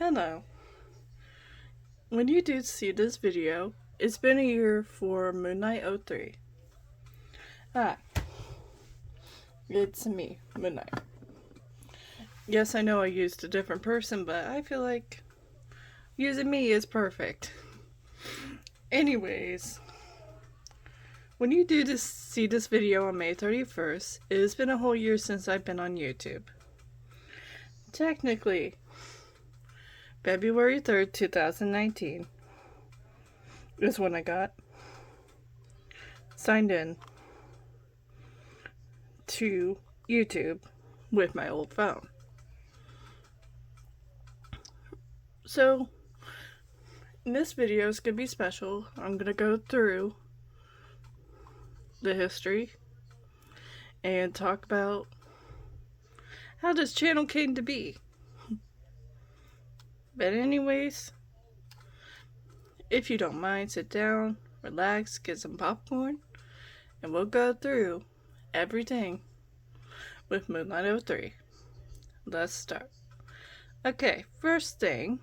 Hello. When you do see this video, it's been a year for Moon Knight '03. Ah, it's me, Moon Knight. Yes, I know I used a different person, but I feel like using me is perfect. Anyways, when you see this video on May 31st, it has been a whole year since I've been on YouTube. Technically, February 3rd, 2019 is when I got signed in to YouTube with my old phone. So, this video is going to be special. I'm going to go through the history and talk about how this channel came to be. But anyways, if you don't mind, sit down, relax, get some popcorn, and we'll go through everything with Moon Knight '03. Let's start. Okay, first thing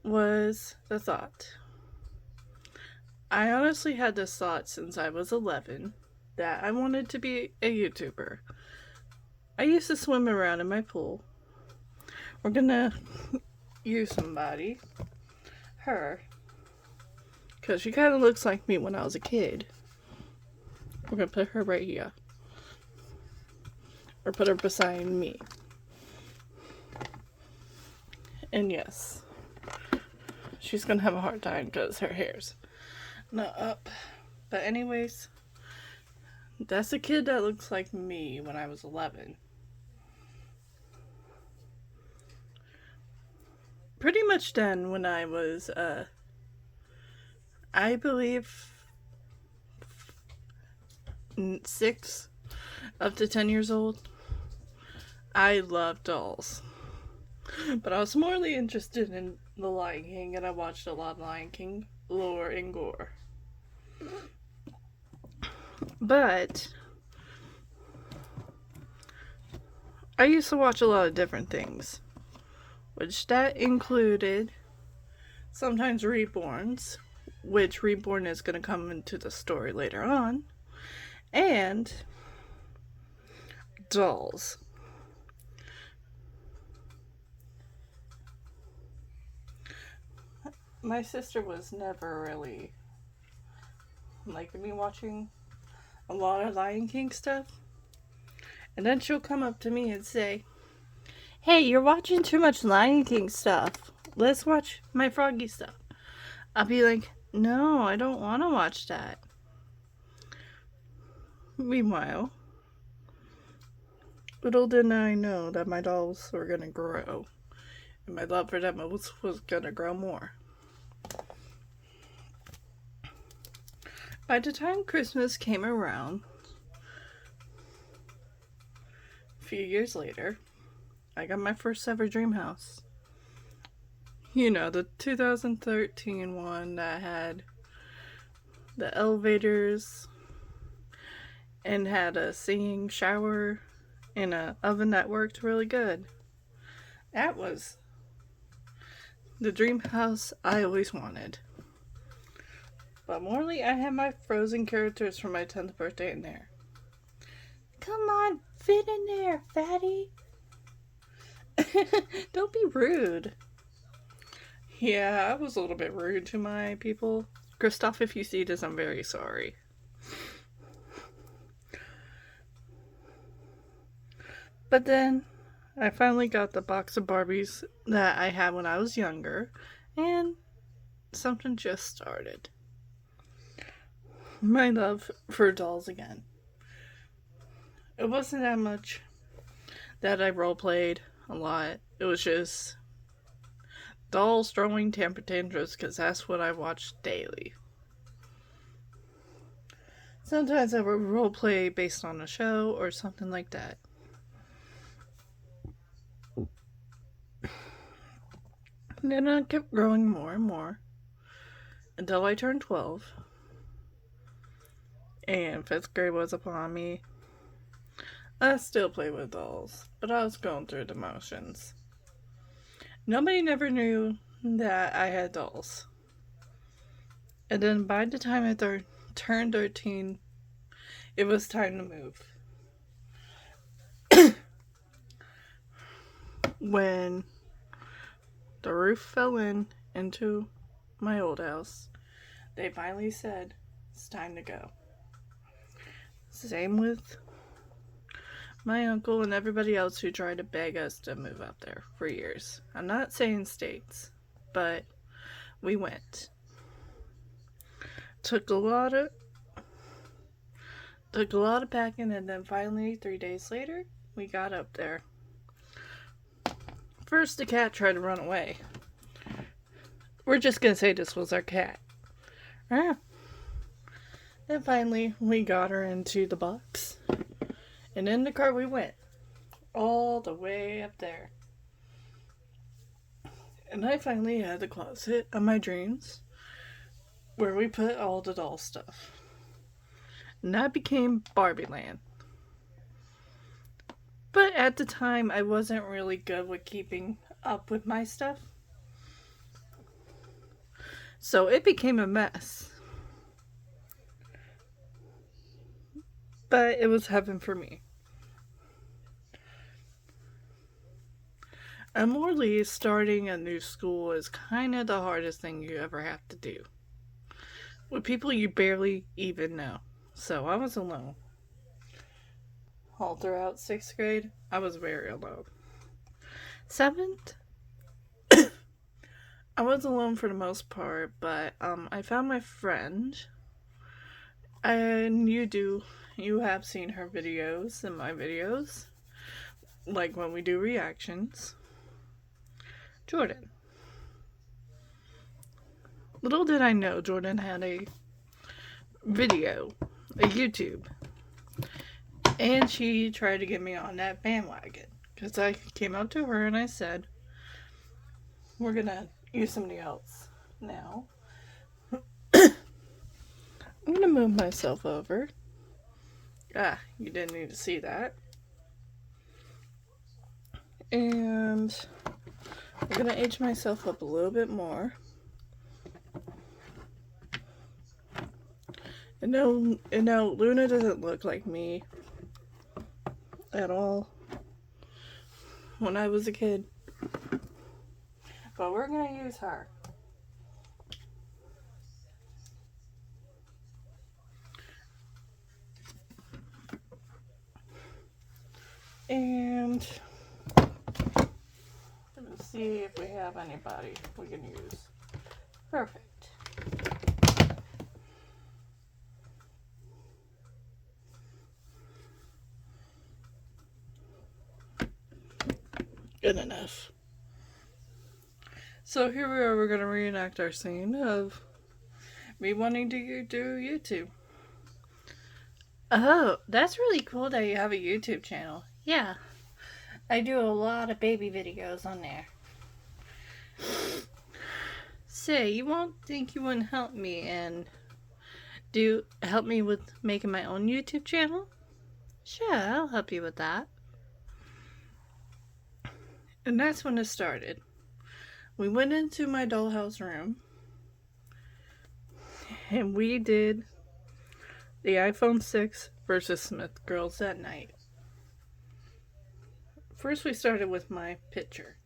was the thought. I honestly had this thought since I was 11 that I wanted to be a YouTuber. I used to swim around in my pool. We're gonna use somebody. Her. Because she kind of looks like me when I was a kid. We're gonna put her right here. Or put her beside me. And yes, she's gonna have a hard time because her hair's not up. But anyways, that's a kid that looks like me when I was 11. Pretty much then when I was, I believe 6 up to 10 years old, I loved dolls. But I was morely interested in The Lion King, and I watched a lot of Lion King lore and gore. But I used to watch a lot of different things, which that included sometimes Reborns, which Reborn is going to come into the story later on, and dolls. My sister was never really liking me watching a lot of Lion King stuff. And then she'll come up to me and say, "Hey, you're watching too much Lion King stuff. Let's watch my Froggy stuff." I'll be like, "No, I don't want to watch that." Meanwhile, little did I know that my dolls were going to grow. And my love for them was going to grow more. By the time Christmas came around, a few years later, I got my first ever dream house. You know, the 2013 one that had the elevators and had a singing shower and an oven that worked really good. That was the dream house I always wanted. But morely, I had my Frozen characters from my 10th birthday in there. Come on, fit in there, fatty. Don't be rude. Yeah, I was a little bit rude to my people. Kristoff, if you see this, I'm very sorry. But then, I finally got the box of Barbies that I had when I was younger, and something just started. My love for dolls again. It wasn't that much that I roleplayed a lot. It was just dolls throwing temper tantrums because that's what I watched daily. Sometimes I would roleplay based on a show or something like that. And then I kept growing more and more until I turned 12. And 5th grade was upon me. I still play with dolls, but I was going through the motions. Nobody never knew that I had dolls. And then by the time I turned 13, it was time to move. When the roof fell into my old house, they finally said, it's time to go. Same with my uncle and everybody else who tried to beg us to move up there for years. I'm not saying states, but we went. Took a lot of packing, and then finally 3 days later we got up there. First the cat tried to run away. We're just gonna say this was our cat. Ah. Then finally we got her into the box, and in the car we went all the way up there. And I finally had the closet of my dreams where we put all the doll stuff. And that became Barbie Land. But at the time, I wasn't really good with keeping up with my stuff. So it became a mess. But it was heaven for me. And morally, starting a new school is kind of the hardest thing you ever have to do. With people you barely even know. So I was alone. All throughout 6th grade, I was very alone. 7th, I was alone for the most part, but I found my friend. And you have seen her videos and my videos. Like when we do reactions. Jordan. Little did I know Jordan had a video, a YouTube. And she tried to get me on that bandwagon. Because I came up to her and I said, we're going to use somebody else now. I'm going to move myself over. Ah, you didn't need to see that. And I'm going to age myself up a little bit more. And no, Luna doesn't look like me at all when I was a kid. But we're going to use her. And let's see if we have anybody we can use. Perfect. Good enough. So here we are, we're going to reenact our scene of me wanting to do YouTube. Oh, that's really cool that you have a YouTube channel. Yeah, I do a lot of baby videos on there. Say, you won't think you wouldn't help me and help me with making my own YouTube channel? Sure, I'll help you with that. And that's when it started. We went into my dollhouse room and we did the iPhone 6 versus Smith Girls that night. First we started with my picture.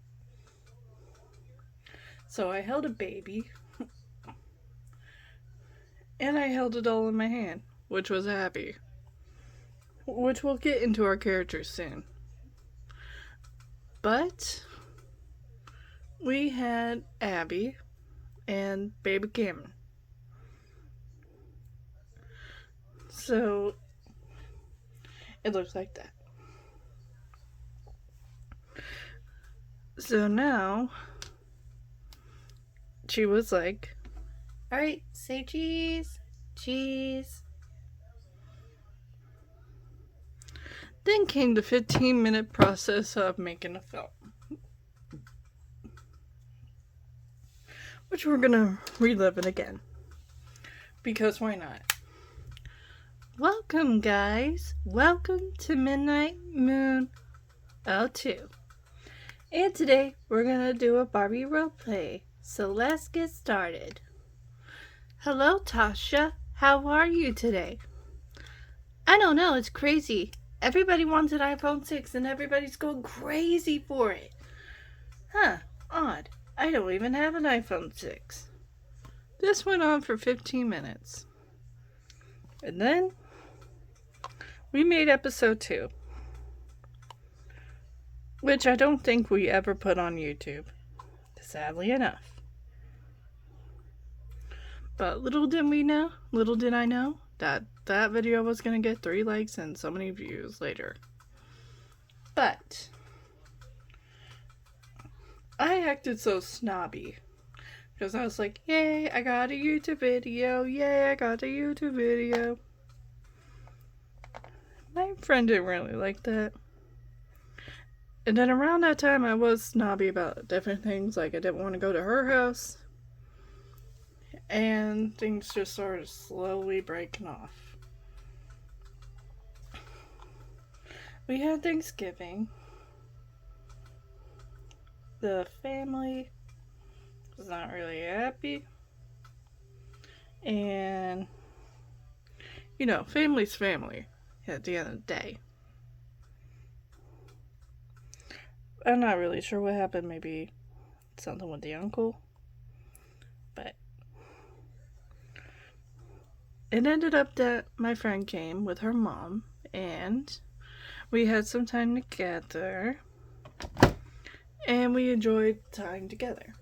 So I held a baby and I held a doll in my hand, which was Abby. Which we'll get into our characters soon. But we had Abby and baby Cameron. So it looks like that. So now she was like, alright, say cheese, cheese. Then came the 15-minute process of making a film. Which we're gonna relive it again. Because why not? Welcome, guys. Welcome to Midnight Moon 02. And today we're gonna do a Barbie roleplay. So let's get started. Hello, Tasha. How are you today? I don't know, it's crazy. Everybody wants an iPhone 6 and everybody's going crazy for it. Huh, odd. I don't even have an iPhone 6. This went on for 15 minutes. And then we made episode 2, which I don't think we ever put on YouTube, sadly enough. But little did I know that that video was going to get 3 likes and so many views later. But I acted so snobby because I was like, yay, I got a YouTube video. Yay, I got a YouTube video. My friend didn't really like that. And then around that time, I was snobby about different things. Like, I didn't want to go to her house. And things just started slowly breaking off. We had Thanksgiving. The family was not really happy. And, you know, family's family at the end of the day. I'm not really sure what happened. Maybe something with the uncle. But it ended up that my friend came with her mom. And we had some time together. And we enjoyed time together.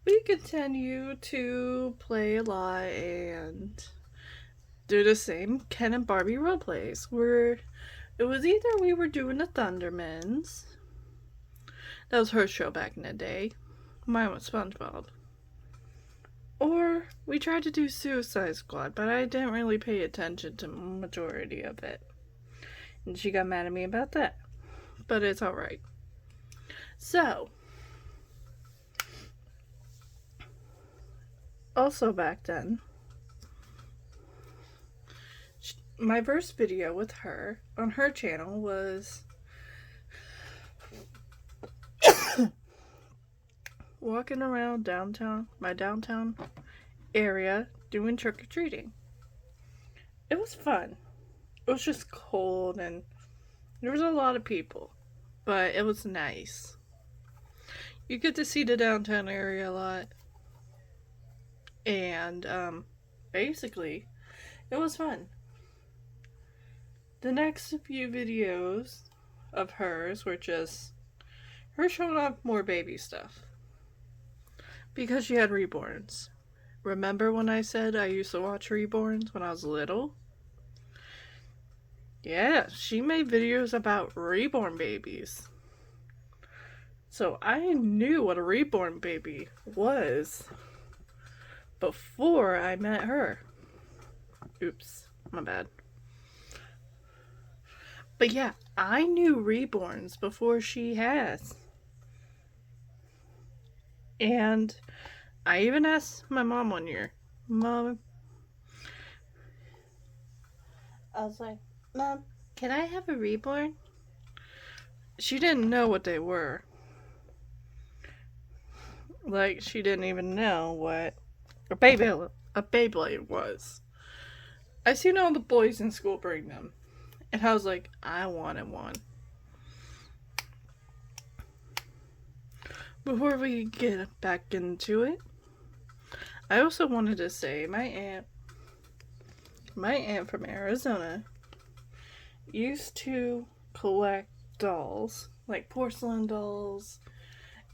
We continue to play a lot and do the same Ken and Barbie roleplays. It was either we were doing the Thundermans. That was her show back in the day. Mine was SpongeBob. Or we tried to do Suicide Squad, but I didn't really pay attention to the majority of it. And she got mad at me about that. But it's alright. So, also back then, my first video with her on her channel was walking around my downtown area doing trick-or-treating. It was fun. It was just cold and there was a lot of people, but it was nice. You get to see the downtown area a lot. And, basically, it was fun. The next few videos of hers were just her showing off more baby stuff. Because she had Reborns. Remember when I said I used to watch Reborns when I was little? Yeah, she made videos about reborn babies. So I knew what a reborn baby was before I met her. Oops, my bad. But yeah, I knew reborns before she has. And I even asked my mom one year, Mom, I was like, Mom, can I have a reborn? She didn't know what they were. Like, she didn't even know what a Beyblade was. I seen all the boys in school bring them. And I was like, I wanted one. Before we get back into it, I also wanted to say my aunt from Arizona used to collect dolls, like porcelain dolls,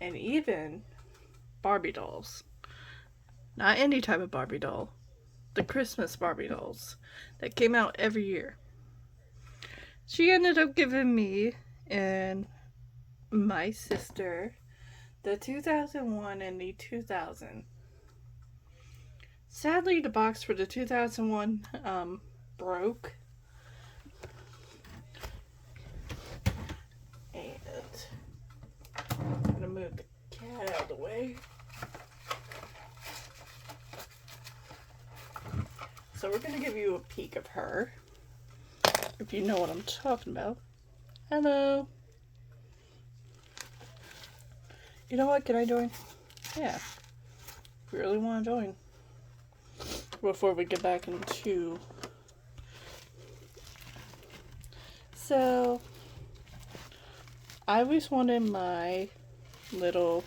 and even Barbie dolls. Not any type of Barbie doll. The Christmas Barbie dolls that came out every year. She ended up giving me and my sister the 2001 and the 2000. Sadly, the box for the 2001 broke. And I'm gonna move the cat out of the way. So we're gonna give you a peek of her, if you know what I'm talking about. Hello. You know what? Can I join? Yeah. If you really want to join. Before we get back into... So, I always wanted my little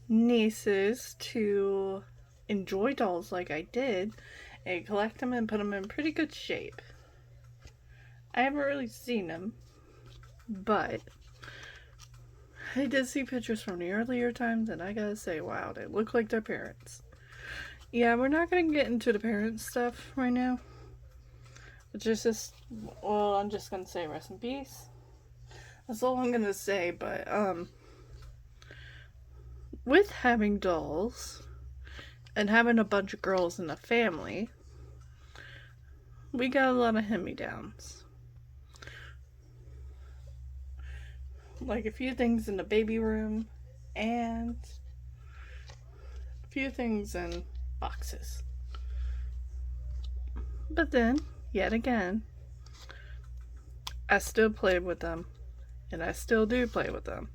nieces to enjoy dolls like I did and collect them and put them in pretty good shape. I haven't really seen them, but I did see pictures from the earlier times, and I gotta say, wow, they look like their parents. Yeah, we're not gonna get into the parent stuff right now. It's just, well, I'm just gonna say rest in peace. That's all I'm gonna say, but, with having dolls and having a bunch of girls in the family, we got a lot of hand-me-downs. Like a few things in the baby room and a few things in boxes. But then, yet again, I still played with them. And I still do play with them.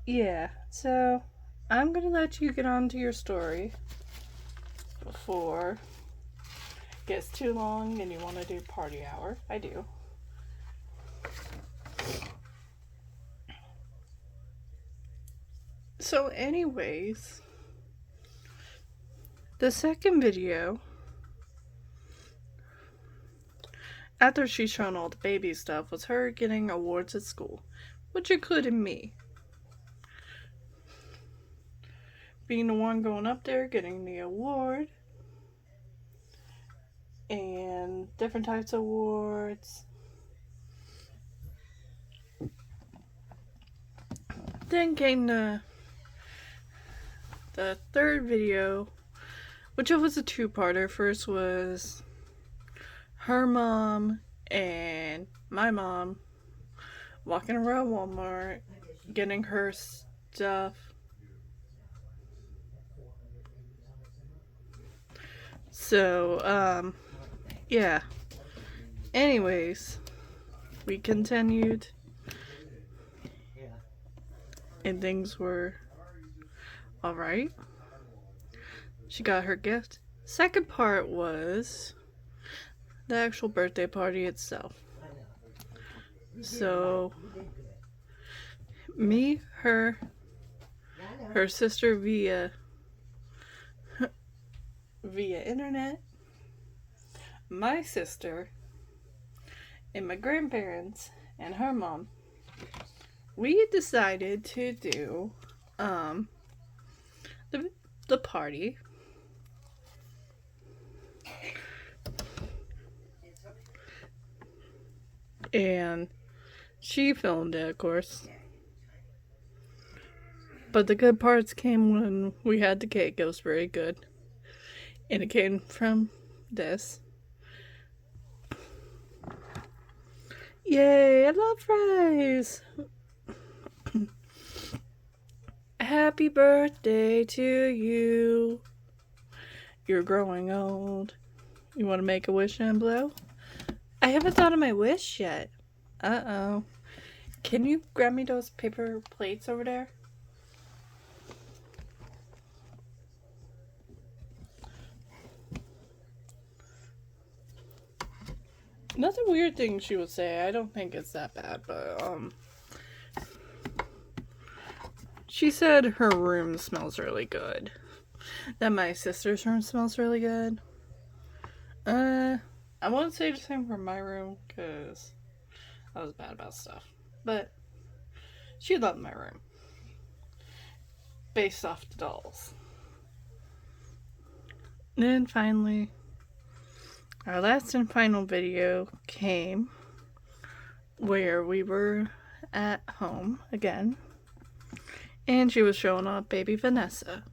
Yeah, so I'm gonna let you get on to your story before it gets too long and you want to do party hour. I do. So anyways, the second video, after she's shown all the baby stuff, was her getting awards at school, which included me. Being the one going up there, getting the award, and different types of awards. Then came the third video, which was a two-parter. First was her mom and my mom walking around Walmart getting her stuff. So, yeah. Anyways, we continued. And things were alright. She got her gift. Second part was the actual birthday party itself. So, me, her sister via internet, my sister, and my grandparents, and her mom, we decided to do the party. And she filmed it, of course. But the good parts came when we had the cake. It was very good. And it came from this. Yay, I love fries! Happy birthday to you. You're growing old. You want to make a wish and blow? I haven't thought of my wish yet. Uh-oh. Can you grab me those paper plates over there? Nothing weird thing she would say. I don't think it's that bad, but, she said her room smells really good. That my sister's room smells really good. I won't say the same for my room, because I was bad about stuff. But she loved my room. Based off the dolls. And then finally, our last and final video came where we were at home again. And she was showing off baby Vanessa.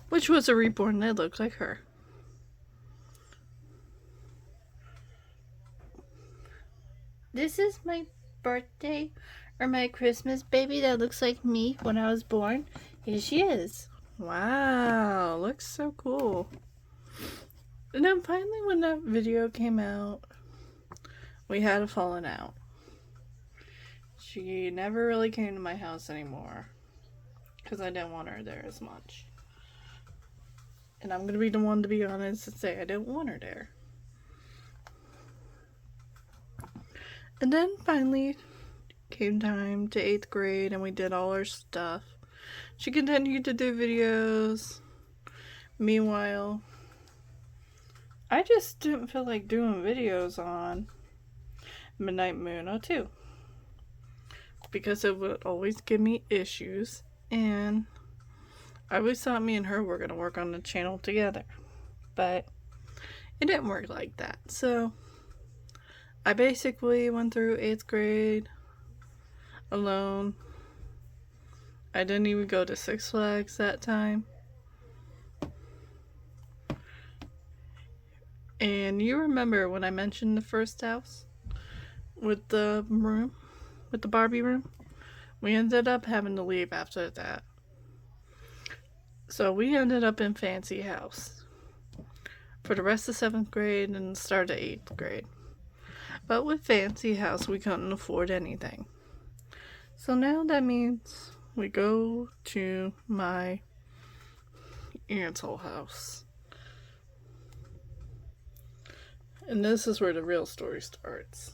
Which was a reborn that looked like her. This is my birthday or my Christmas baby that looks like me when I was born. Here she is. Wow, looks so cool. And then finally, when that video came out, we had a falling out. She never really came to my house anymore because I didn't want her there as much. And I'm going to be the one to be honest and say I didn't want her there. And then finally came time to 8th grade and we did all our stuff. She continued to do videos. Meanwhile, I just didn't feel like doing videos on Midnight Moon 02 because it would always give me issues, and I always thought me and her were going to work on the channel together, but it didn't work like that. So I basically went through 8th grade alone. I didn't even go to Six Flags that time. And you remember when I mentioned the first house with the room, with the Barbie room? We ended up having to leave after that. So we ended up in Fancy House for the rest of 7th grade and the start of 8th grade. But with Fancy House, we couldn't afford anything. So now that means we go to my aunt's old house. And this is where the real story starts.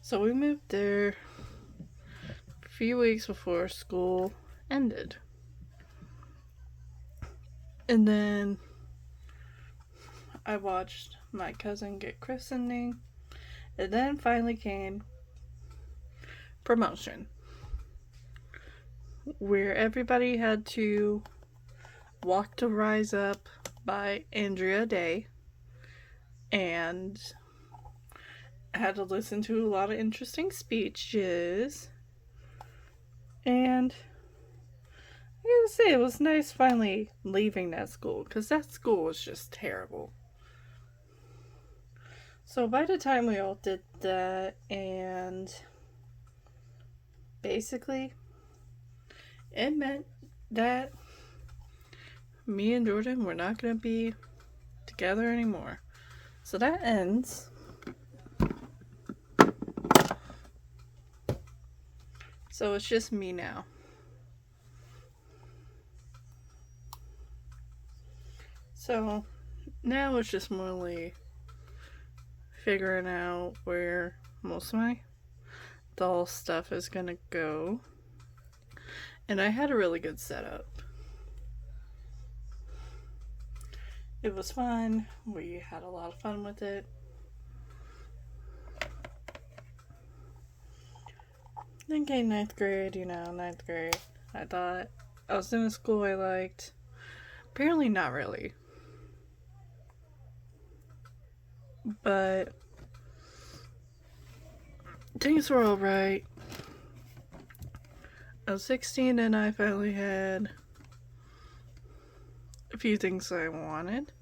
So we moved there a few weeks before school ended. And then I watched my cousin get christening. And then finally came promotion, where everybody had to walk to Rise Up by Andrea Day. And I had to listen to a lot of interesting speeches. And I gotta say, it was nice finally leaving that school, because that school was just terrible. So by the time we all did that, and basically it meant that me and Jordan were not going to be together anymore. So that ends. So it's just me now. So now it's just mostly figuring out where most of my doll stuff is gonna go. And I had a really good setup. It was fun. We had a lot of fun with it. Then came 9th grade, 9th grade. I thought I was in a school I liked. Apparently not really. But things were alright. I was 16 and I finally had a few things I wanted.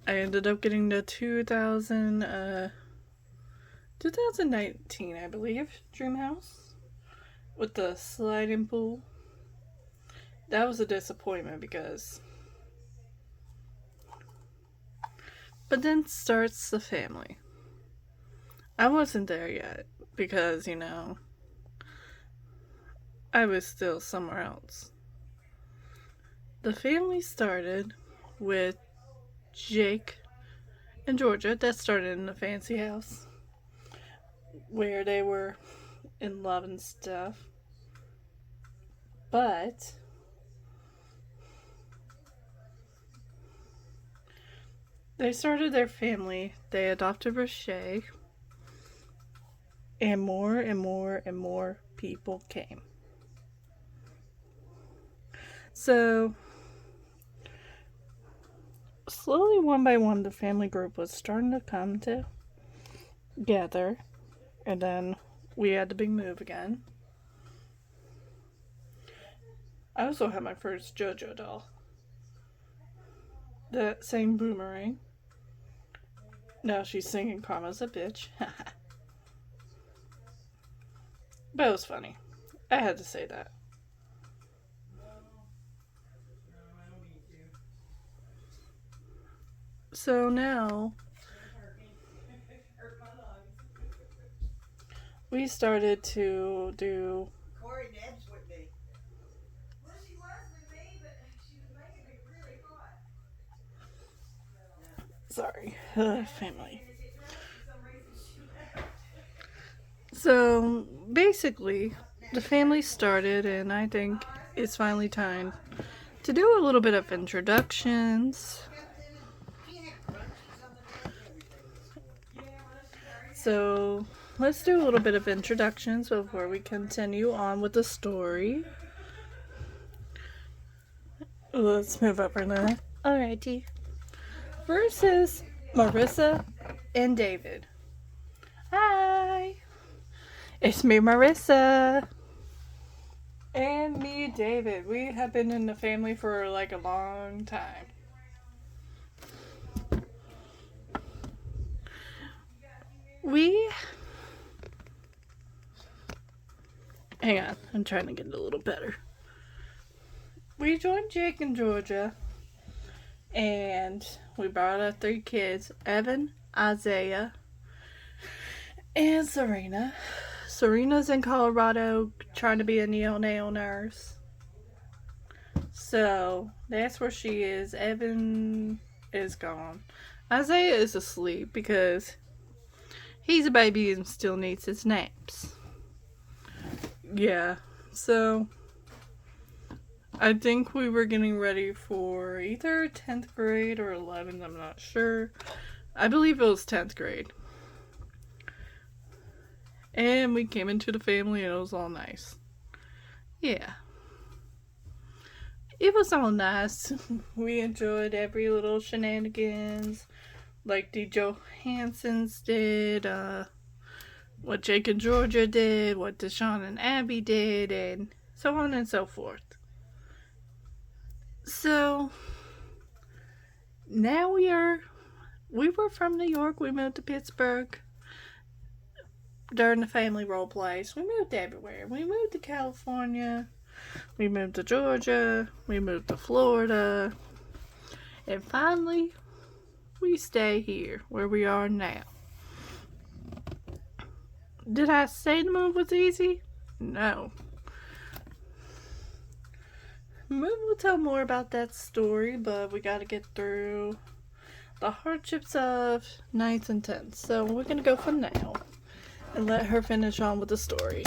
I ended up getting the 2019, I believe, dream house with the sliding pool. That was a disappointment because... But then starts the family. I wasn't there yet because, I was still somewhere else. The family started with Jake and Georgia. That started in the fancy house where they were in love and stuff. But they started their family. They adopted Roche. And more and more and more people came. So, slowly, one by one, the family group was starting to come together. And then we had the big move again. I also had my first JoJo doll. That same boomerang. Now she's singing Karma's a bitch. But it was funny. I had to say that. So now we started to do. Corey Nebs with me. Well, she was with me, but she was making me really hot. Sorry, family. And it didn't help. For some reason, she left. So basically, the family started, and I think it's finally time to do a little bit of introductions. She had crunchies on the bed and everything this morning. So let's do a little bit of introductions before we continue on with the story. Let's move over now. Alrighty. First is Marissa and David. Hi! It's me, Marissa. And me, David. We have been in the family for like a long time. Hang on, I'm trying to get it a little better. We joined Jake in Georgia, and we brought our 3 kids, Evan, Isaiah, and Serena. Serena's in Colorado trying to be a neonatal nurse. So that's where she is. Evan is gone. Isaiah is asleep because he's a baby and still needs his naps. Yeah, so I think we were getting ready for either 10th grade or 11th, I'm not sure. I believe it was 10th grade. And we came into the family and it was all nice. Yeah. It was all nice. We enjoyed every little shenanigans. Like the Johansons did, what Jake and Georgia did, what Deshaun and Abby did, and so on and so forth. So, now we were from New York, we moved to Pittsburgh during the family role plays. We moved everywhere. We moved to California, we moved to Georgia, we moved to Florida, and finally, we stay here where we are now. Did I say the move was easy? No. Maybe we'll tell more about that story, but we gotta get through the hardships of 9th and 10th. So we're gonna go for now and let her finish on with the story.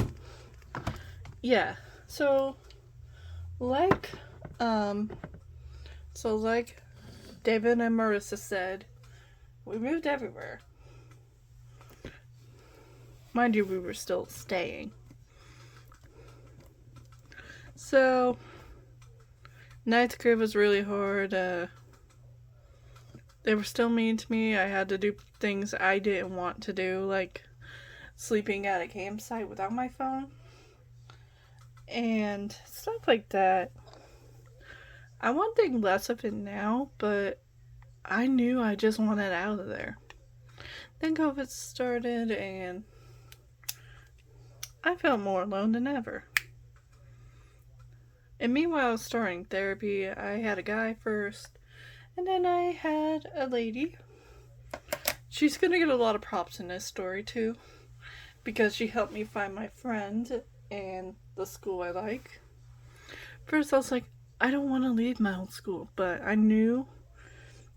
Yeah, so like David and Marissa said, we moved everywhere. Mind you, we were still staying. So 9th grade was really hard. They were still mean to me. I had to do things I didn't want to do, like sleeping at a campsite without my phone and stuff like that. I want to think less of it now, but I knew I just wanted out of there. Then COVID started and I felt more alone than ever. And meanwhile, I was starting therapy. I had a guy first, and then I had a lady. She's gonna get a lot of props in this story too, because she helped me find my friend and the school I like. First, I was like, I don't want to leave my old school, but I knew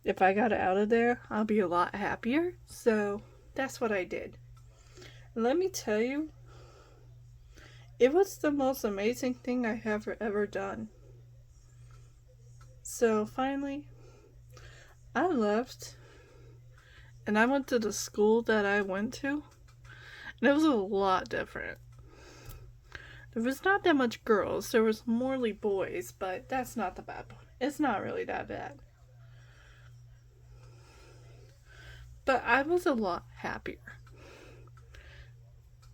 if I got out of there, I'll be a lot happier. So that's what I did. Let me tell you, it was the most amazing thing I have ever done. So finally, I left and I went to the school that I went to, and it was a lot different. There was not that much girls, there was morely boys, but that's not the bad part. It's not really that bad. But I was a lot happier.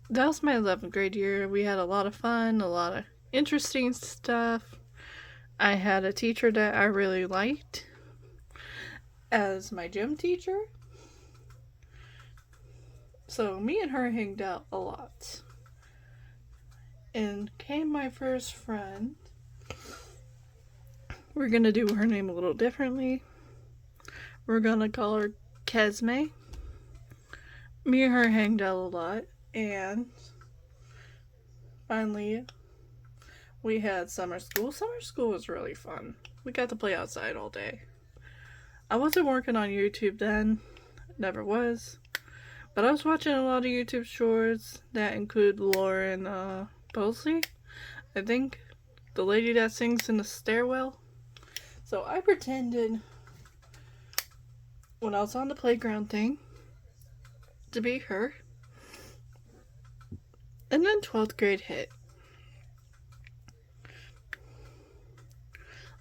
That was my 11th grade year. We had a lot of fun, a lot of interesting stuff. I had a teacher that I really liked as my gym teacher. So me and her hanged out a lot. And came my first friend. We're gonna do her name a little differently. We're gonna call her Kesme. Me and her hanged out a lot, and finally we had summer school. Summer school was really fun. We got to play outside all day. I wasn't working on YouTube then, never was, but I was watching a lot of YouTube shorts that include Lauren Bosley, I think, the lady that sings in the stairwell. So I pretended when I was on the playground thing to be her. And then 12th grade hit.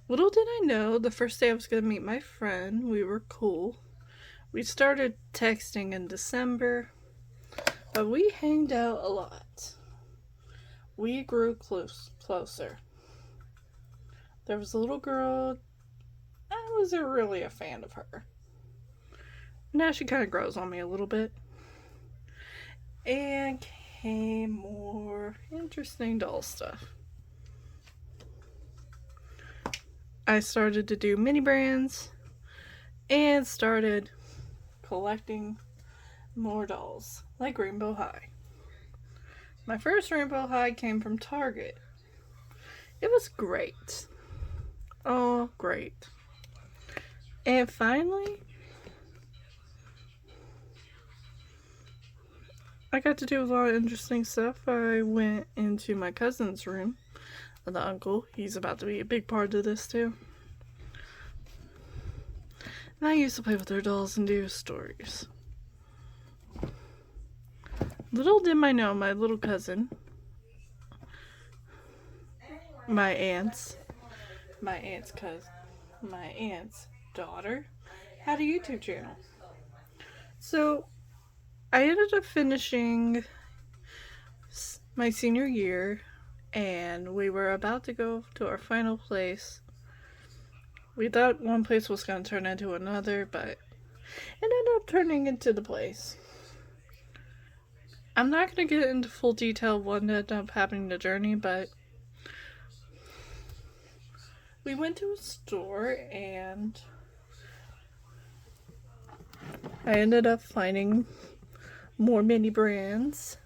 Little did I know, the first day I was going to meet my friend, we were cool. We started texting in December, but we hanged out a lot. We grew closer. There was a little girl, I wasn't really a fan of her. Now she kind of grows on me a little bit. And came more interesting doll stuff. I started to do mini brands and started collecting more dolls, like Rainbow High. My first Rainbow High came from Target. It was great. Oh, great. And finally, I got to do a lot of interesting stuff. I went into my cousin's room, the uncle. He's about to be a big part of this too. And I used to play with their dolls and do stories. Little did I know, my little cousin, my aunt's daughter had a YouTube channel. So I ended up finishing my senior year, and we were about to go to our final place. We thought one place was going to turn into another, but it ended up turning into the place. I'm not going to get into full detail of what ended up happening in the journey, but we went to a store and I ended up finding more mini brands,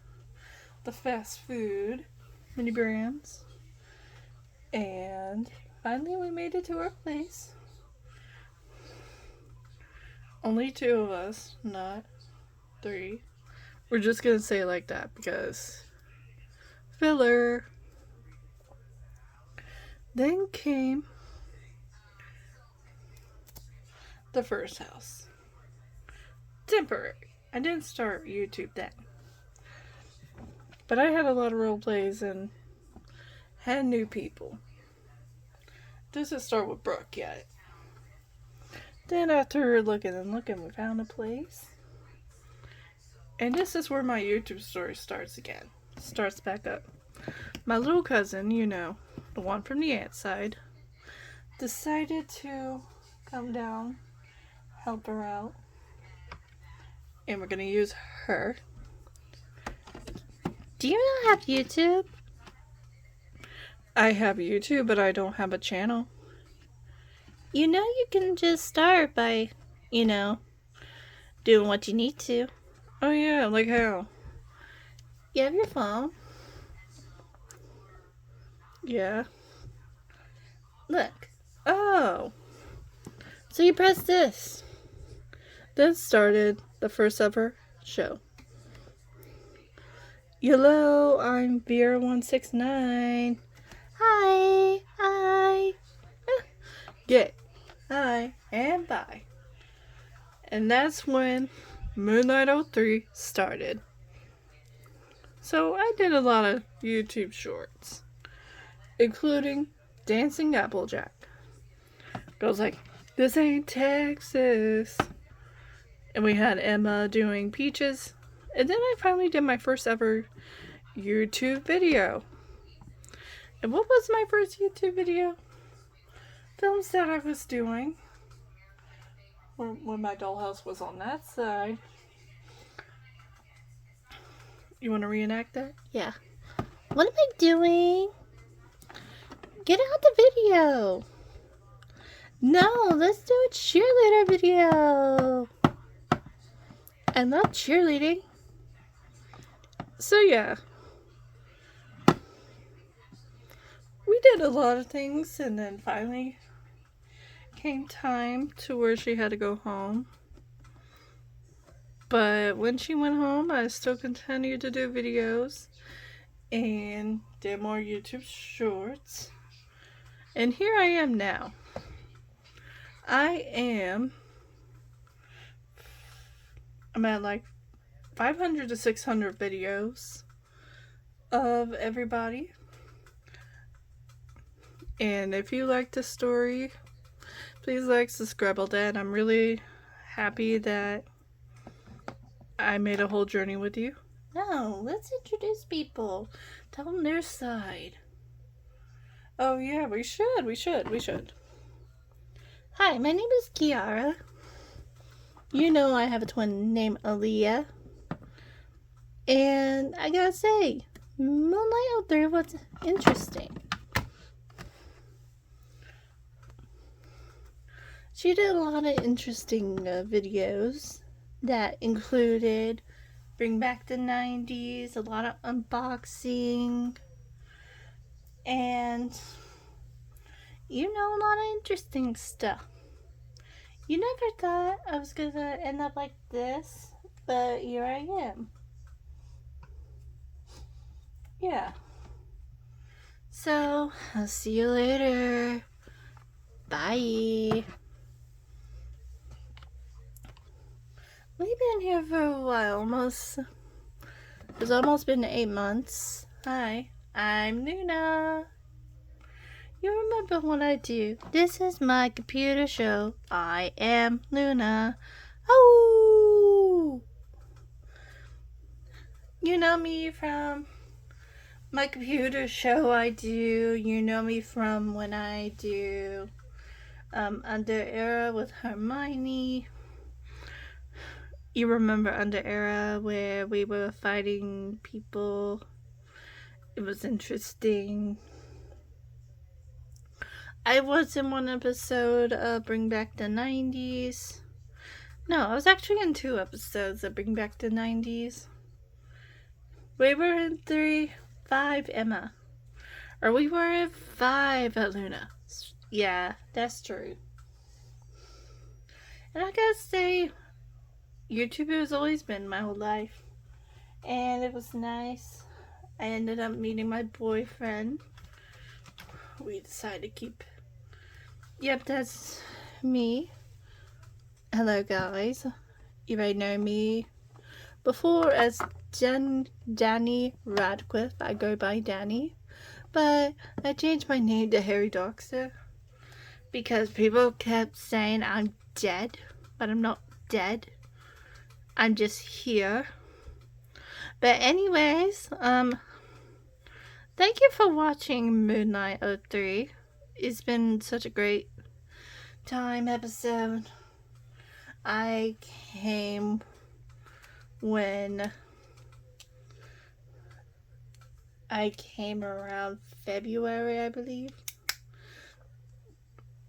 the fast food mini brands, and finally we made it to our place. Only 2 of us, not 3. We're just gonna say it like that because filler. Then came the first house. Temporary. I didn't start YouTube then. But I had a lot of role plays and had new people. Doesn't start with Brooke yet. Then after looking and looking, we found a place. And this is where my YouTube story starts again. Starts back up. My little cousin, you know, the one from the aunt side, decided to come down, help her out. And we're going to use her. Do you not have YouTube? I have YouTube, but I don't have a channel. You know you can just start by, doing what you need to. Oh yeah, like how? You have your phone. Yeah. Look. Oh. So you press this. Then started the first ever show. Hello, I'm Vera169. Hi. Get hi and bye. And that's when Moonlight 03 started. So I did a lot of YouTube shorts, including Dancing Applejack. Goes like, this ain't Texas. And we had Emma doing Peaches. And then I finally did my first ever YouTube video. And what was my first YouTube video? Films that I was doing when my dollhouse was on that side. You want to reenact that? Yeah. What am I doing? Get out the video. No, let's do a cheerleader video. I love cheerleading. So yeah, we did a lot of things, and then finally came time to where she had to go home. But when she went home, I still continued to do videos and did more YouTube shorts. And here I am now. I'm at like 500 to 600 videos of everybody. And if you like this story, please like, subscribe, all that. I'm really happy that I made a whole journey with you. No, let's introduce people. Tell them their side. Oh yeah, we should. Hi, my name is Kiara. You know I have a twin named Aaliyah. And I gotta say, Moonlight out there was interesting. She did a lot of interesting videos that included Bring Back the 90s, a lot of unboxing, and you know, a lot of interesting stuff. You never thought I was gonna end up like this, but here I am. Yeah. So, I'll see you later. Bye. We've been here for a while, it's almost been 8 months. Hi, I'm Luna. You remember what I do? This is my computer show. I am Luna. Oh! You know me from my computer show I do. You know me from when I do Under Era with Hermione. You remember Under Era where we were fighting people? It was interesting. I was in one episode of Bring Back the 90s. No, I was actually in 2 episodes of Bring Back the 90s. We were in 3, 5 Emma. Or we were in 5 at Luna. Yeah, that's true. And I gotta say, YouTube has always been my whole life. And it was nice. I ended up meeting my boyfriend. We decided to keep... Yep, that's me. Hello guys. You may know me before as Danny Radcliffe. I go by Danny. But I changed my name to Harry Doxter because people kept saying I'm dead. But I'm not dead. I'm just here. But anyways, thank you for watching Moonlight 03. It's been such a great time episode. I came when I came around February, I believe.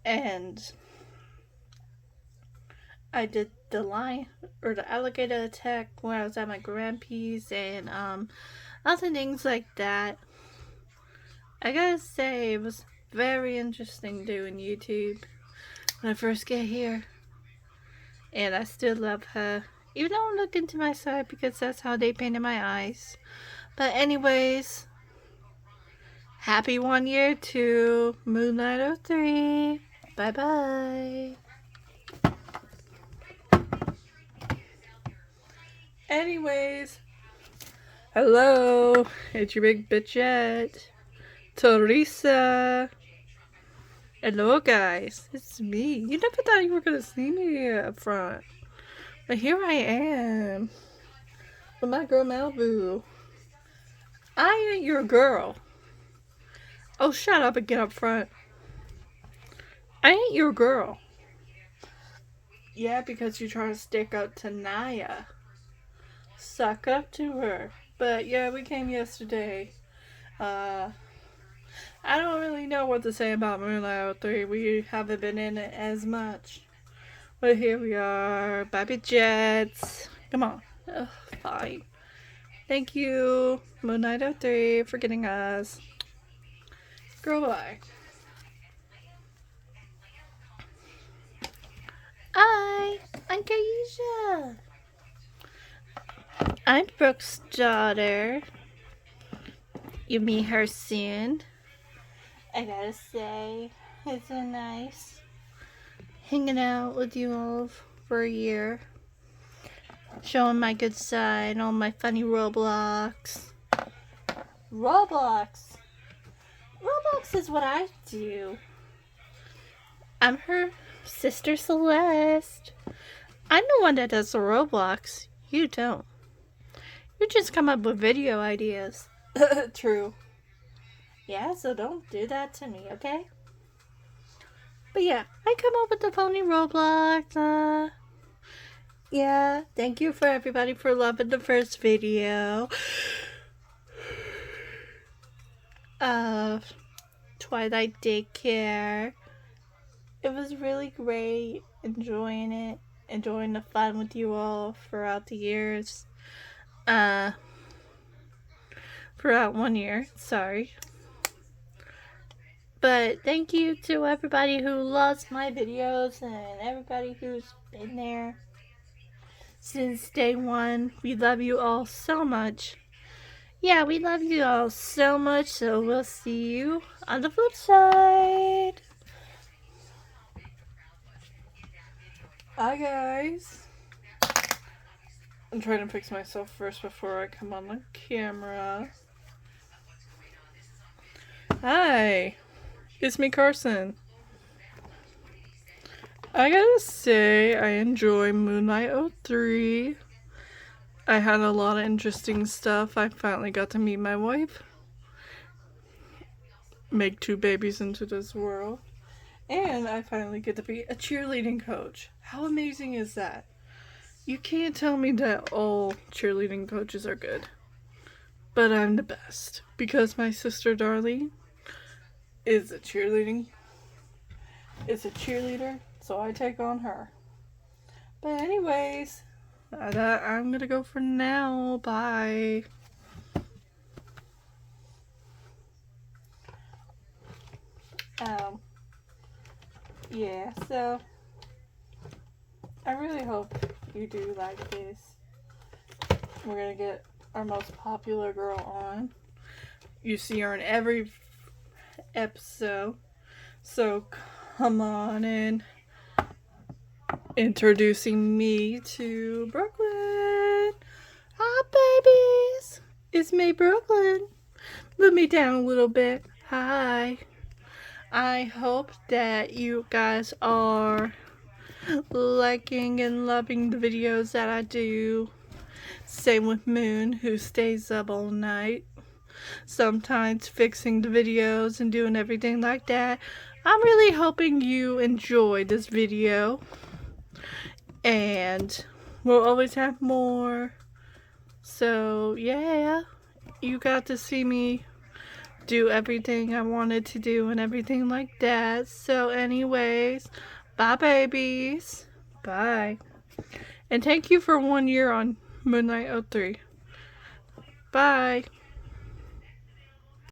And I did the lion or the alligator attack when I was at my grandpa's and other things like that. I gotta say, it was very interesting doing YouTube when I first get here. And I still love her. Even though I'm looking to my side because that's how they painted my eyes. But anyways, happy 1 year to Moonlight 03. Bye bye. Anyways, hello, it's your big bitchette, Teresa. Hello guys, it's me. You never thought you were gonna see me up front, but here I am with my girl Malibu. I ain't your girl. Oh, shut up and get up front. I ain't your girl. Yeah, because you try to stick up to Naya. Suck up to her. But yeah, we came yesterday. I don't really know what to say about Moonlight 03. We haven't been in it as much. But here we are. Baby Jets. Come on. Ugh, fine. Thank you, Moonlight 03, for getting us. Girl, bye. Hi, I'm Kaisha. I'm Brooke's daughter. You'll meet her soon. I gotta say, it's been nice hanging out with you all for a year. Showing my good side, all my funny Roblox. Roblox is what I do. I'm her sister Celeste. I'm the one that does the Roblox. You don't. You just come up with video ideas. True. Yeah, so don't do that to me, okay? But yeah, I come up with the phony Roblox. Yeah, thank you for everybody for loving the first video of Twilight Daycare. It was really great enjoying it, enjoying the fun with you all throughout the years. Throughout 1 year, sorry. But thank you to everybody who loves my videos and everybody who's been there since day one. We love you all so much. Yeah, we love you all so much, so we'll see you on the flip side. Hi, guys. I'm trying to fix myself first before I come on the camera. Hi. It's me, Carson. I gotta say, I enjoy Moonlight 03. I had a lot of interesting stuff. I finally got to meet my wife. Make 2 babies into this world. And I finally get to be a cheerleading coach. How amazing is that? You can't tell me that all cheerleading coaches are good. But I'm the best. Because my sister Darlene is a cheerleader, so I take on her. But anyways, I'm gonna go for now. Bye. Yeah, so I really hope you do like this. We're gonna get our most popular girl on. You see her in every episode, so come on in. Introducing me to Brooklyn. Hi, babies. It's me, Brooklyn. Let me down a little bit. Hi. I hope that you guys are liking and loving the videos that I do. Same with Moon, who stays up all night, sometimes fixing the videos and doing everything like that. I'm really hoping you enjoy this video, and we'll always have more. So yeah, you got to see me do everything I wanted to do and everything like that. So anyways, bye babies. Bye. And thank you for 1 year on Moonlight 03. Bye.